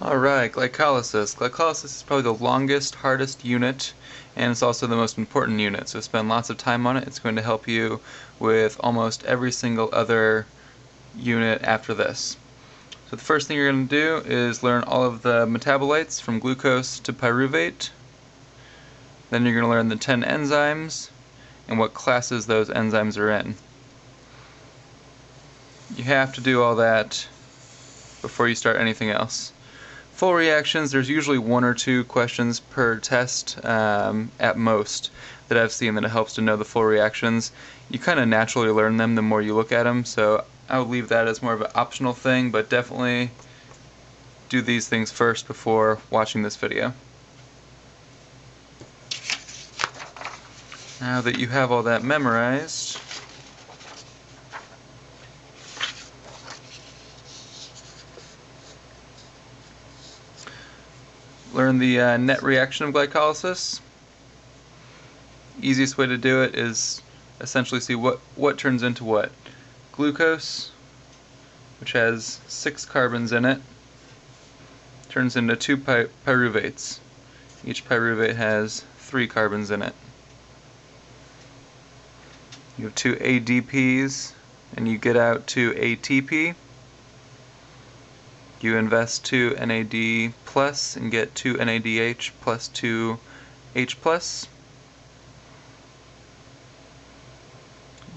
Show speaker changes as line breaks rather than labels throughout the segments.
Alright, glycolysis. Glycolysis is probably the longest, hardest unit, and it's also the most important unit, so spend lots of time on it. It's going to help you with almost every single other unit after this. So the first thing you're going to do is learn all of the metabolites from glucose to pyruvate. Then you're going to learn the 10 enzymes and what classes those enzymes are in. You have to do all that before you start anything else. Full reactions, there's usually 1 or 2 questions per test at most that I've seen that it helps to know the full reactions. You kind of naturally learn them the more you look at them, so I would leave that as more of an optional thing, but definitely do these things first before watching this video. Now that you have all that memorized, learn the net reaction of glycolysis. Easiest way to do it is essentially see what turns into what. Glucose, which has 6 carbons in it, turns into 2 pyruvates. Each pyruvate has 3 carbons in it. You have 2 ADPs, and you get out 2 ATP. You invest 2 NAD plus and get 2 NADH plus 2 H plus.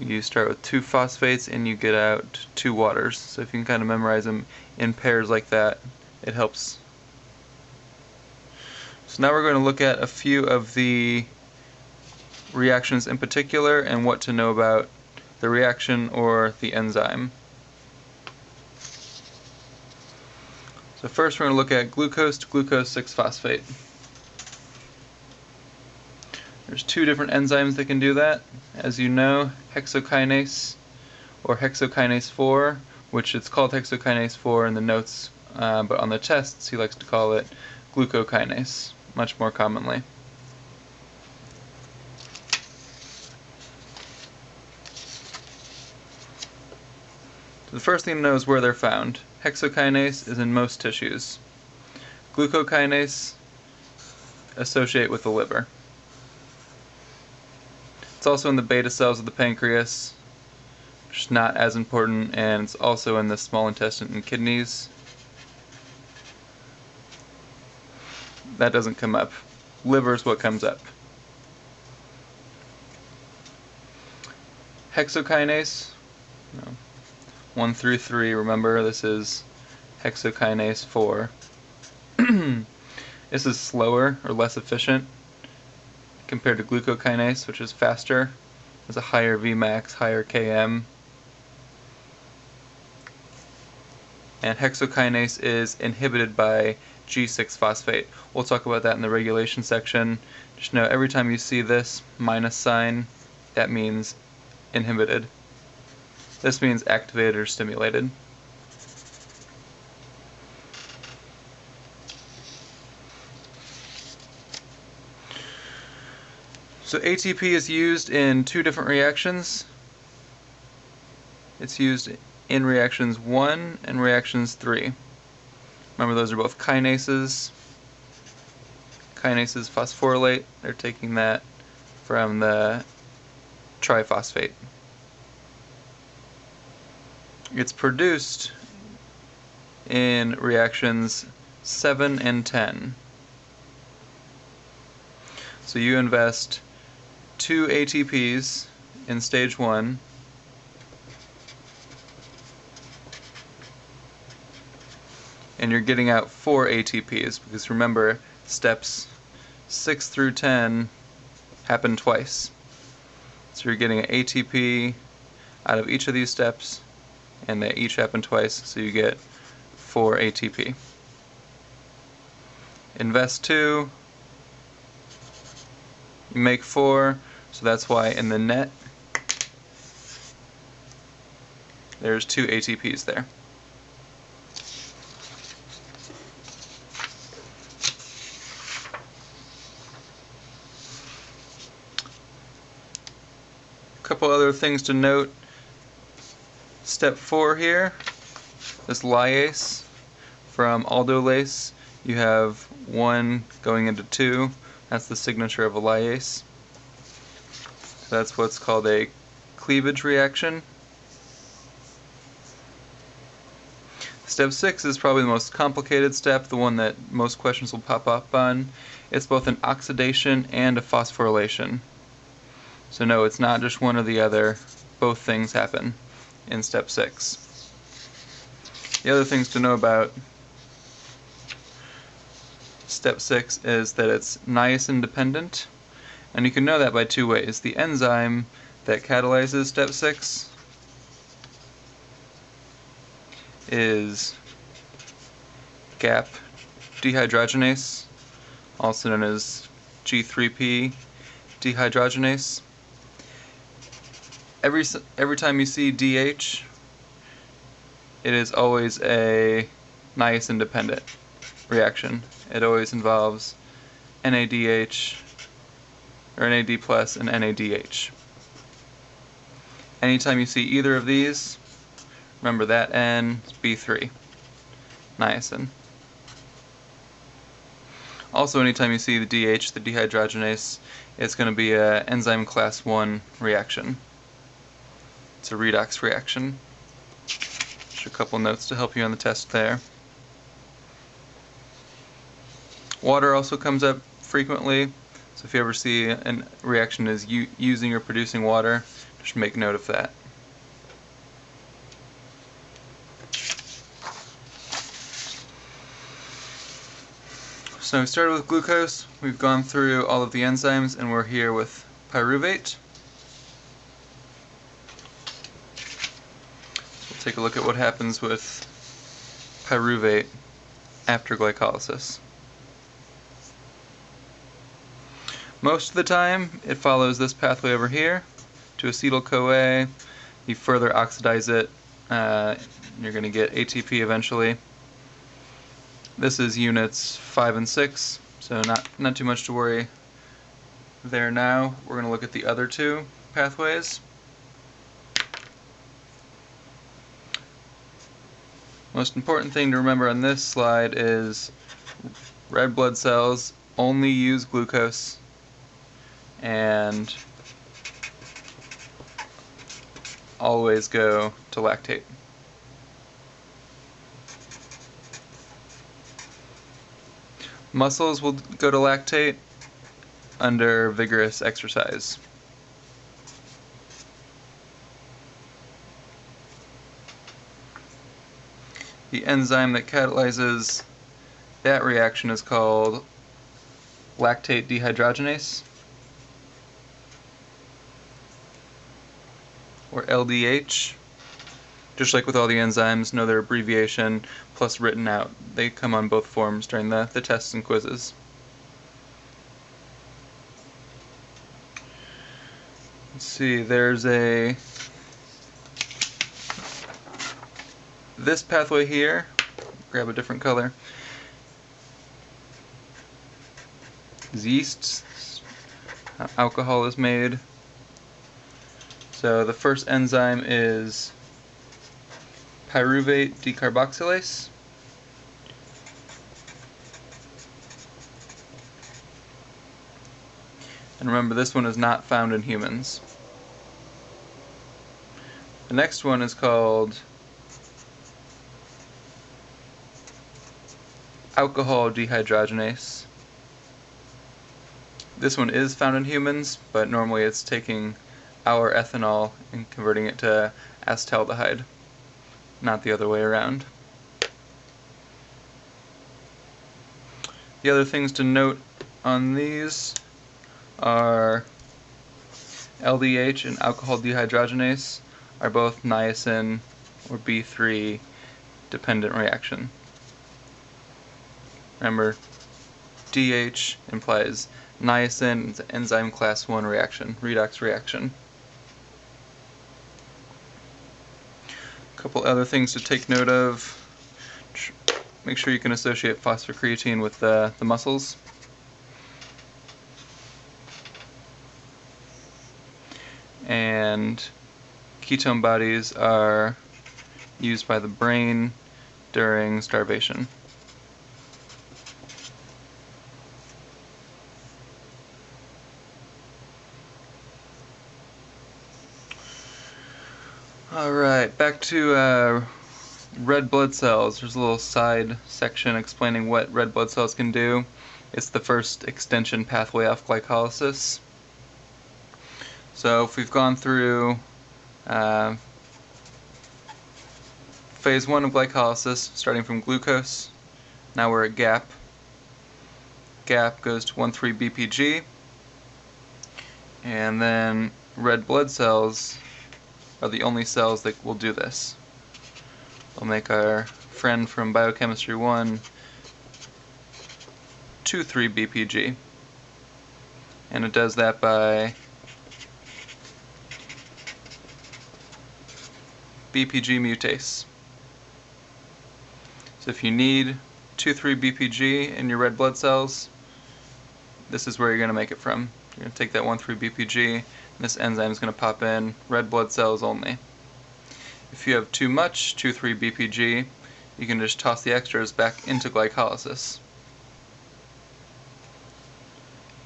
You start with 2 phosphates and you get out 2 waters. So if you can kind of memorize them in pairs like that, it helps. So now we're going to look at a few of the reactions in particular and what to know about the reaction or the enzyme. So first we're going to look at glucose to glucose 6-phosphate. There's 2 different enzymes that can do that. As you know, hexokinase or hexokinase 4, which it's called hexokinase 4 in the notes, but on the tests he likes to call it glucokinase, much more commonly. So the first thing to know is where they're found. Hexokinase is in most tissues. Glucokinase associate with the liver. It's also in the beta cells of the pancreas, which is not as important, and it's also in the small intestine and kidneys. That doesn't come up. Liver is what comes up. Hexokinase, 1 through 3, remember this is hexokinase 4. This is slower or less efficient compared to glucokinase, which is faster. Has a higher Vmax, higher Km. And hexokinase is inhibited by G6-phosphate. We'll talk about that in the regulation section. Just know every time you see this minus sign, that means inhibited. This means activated or stimulated. So ATP is used in 2 different reactions. It's used in reactions 1 and reactions 3. Remember, those are both kinases. Kinases phosphorylate. They're taking that from the triphosphate. It's produced in reactions 7 and 10. So you invest 2 ATPs in stage 1, and you're getting out 4 ATPs, because remember, steps 6 through 10 happen twice. So you're getting an ATP out of each of these steps, and they each happen twice, so you get 4 ATP. Invest 2, you make 4, so that's why in the net there's 2 ATPs there. A couple other things to note. Step 4 here, this lyase from aldolase, you have 1 going into 2. That's the signature of a lyase. That's what's called a cleavage reaction. Step 6 is probably the most complicated step, the one that most questions will pop up on. It's both an oxidation and a phosphorylation. So no, it's not just one or the other. Both things happen in step 6. The other things to know about step 6 is that it's niacin dependent, and you can know that by 2 ways. The enzyme that catalyzes step 6 is GAP dehydrogenase, also known as G3P dehydrogenase. Every time you see DH, it is always a niacin dependent reaction. It always involves NADH or NAD plus and NADH. Anytime you see either of these, remember that N is B3, niacin. Also, anytime you see the DH, the dehydrogenase, it's going to be an enzyme class 1 reaction. It's a redox reaction. Just a couple notes to help you on the test there. Water also comes up frequently, so if you ever see a reaction is using or producing water, just make note of that. So we started with glucose, we've gone through all of the enzymes, and we're here with pyruvate. We'll take a look at what happens with pyruvate after glycolysis. Most of the time, it follows this pathway over here to acetyl-CoA. You further oxidize it, you're going to get ATP eventually. This is units 5 and 6, so not too much to worry there now. We're going to look at the other 2 pathways. Most important thing to remember on this slide is red blood cells only use glucose and always go to lactate. Muscles will go to lactate under vigorous exercise. The enzyme that catalyzes that reaction is called lactate dehydrogenase, or LDH. Just like with all the enzymes, know their abbreviation plus written out. They come on both forms during the tests and quizzes. Let's see, there's this pathway here, grab a different color, is yeast. Alcohol is made. So the first enzyme is pyruvate decarboxylase. And remember, this one is not found in humans. The next one is called alcohol dehydrogenase. This one is found in humans, but normally it's taking our ethanol and converting it to acetaldehyde, not the other way around. The other things to note on these are LDH and alcohol dehydrogenase are both niacin or B3 dependent reaction. Remember, DH implies niacin, it's an enzyme class 1 reaction, redox reaction. A couple other things to take note of. Make sure you can associate phosphocreatine with the muscles. And ketone bodies are used by the brain during starvation. Alright, back to red blood cells. There's a little side section explaining what red blood cells can do. It's the first extension pathway off glycolysis. So if we've gone through phase 1 of glycolysis, starting from glucose, now we're at GAP. GAP goes to 1,3-BPG, and then red blood cells are the only cells that will do this. We'll make our friend from Biochemistry 1 2,3-BPG, and it does that by BPG mutase. So if you need 2,3-BPG in your red blood cells, this is where you're going to make it from. You're going to take that 1,3-BPG, and this enzyme is going to pop in red blood cells only. If you have too much 2,3-BPG, you can just toss the extras back into glycolysis.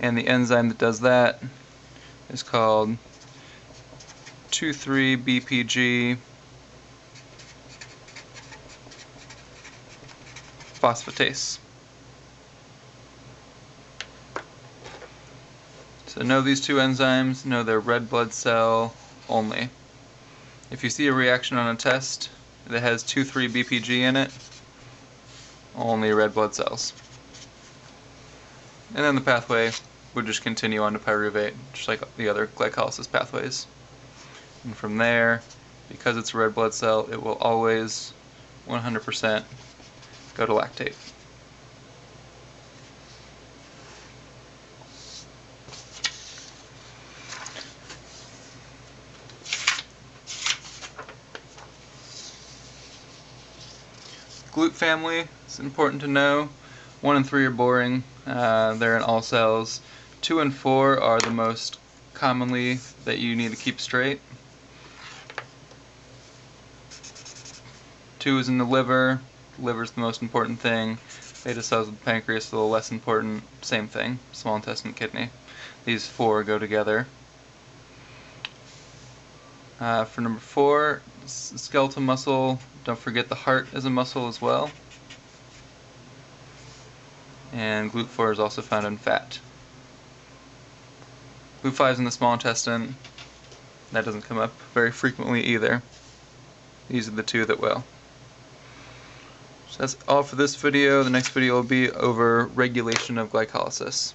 And the enzyme that does that is called 2,3-BPG phosphatase. So know these two enzymes, know they're red blood cell only. If you see a reaction on a test that has 2,3-BPG in it, only red blood cells. And then the pathway would just continue on to pyruvate, just like the other glycolysis pathways. And from there, because it's a red blood cell, it will always 100% go to lactate. GLUT family, it's important to know. 1 and 3 are boring. They're in all cells. 2 and 4 are the most commonly that you need to keep straight. 2 is in the liver. The liver is the most important thing. Beta cells of the pancreas are a little less important. Same thing. Small intestine, kidney. These 4 go together. For number 4, skeletal muscle. Don't forget the heart is a muscle as well. And GLUT4 is also found in fat. GLUT5 is in the small intestine. That doesn't come up very frequently either. These are the 2 that will. So that's all for this video. The next video will be over regulation of glycolysis.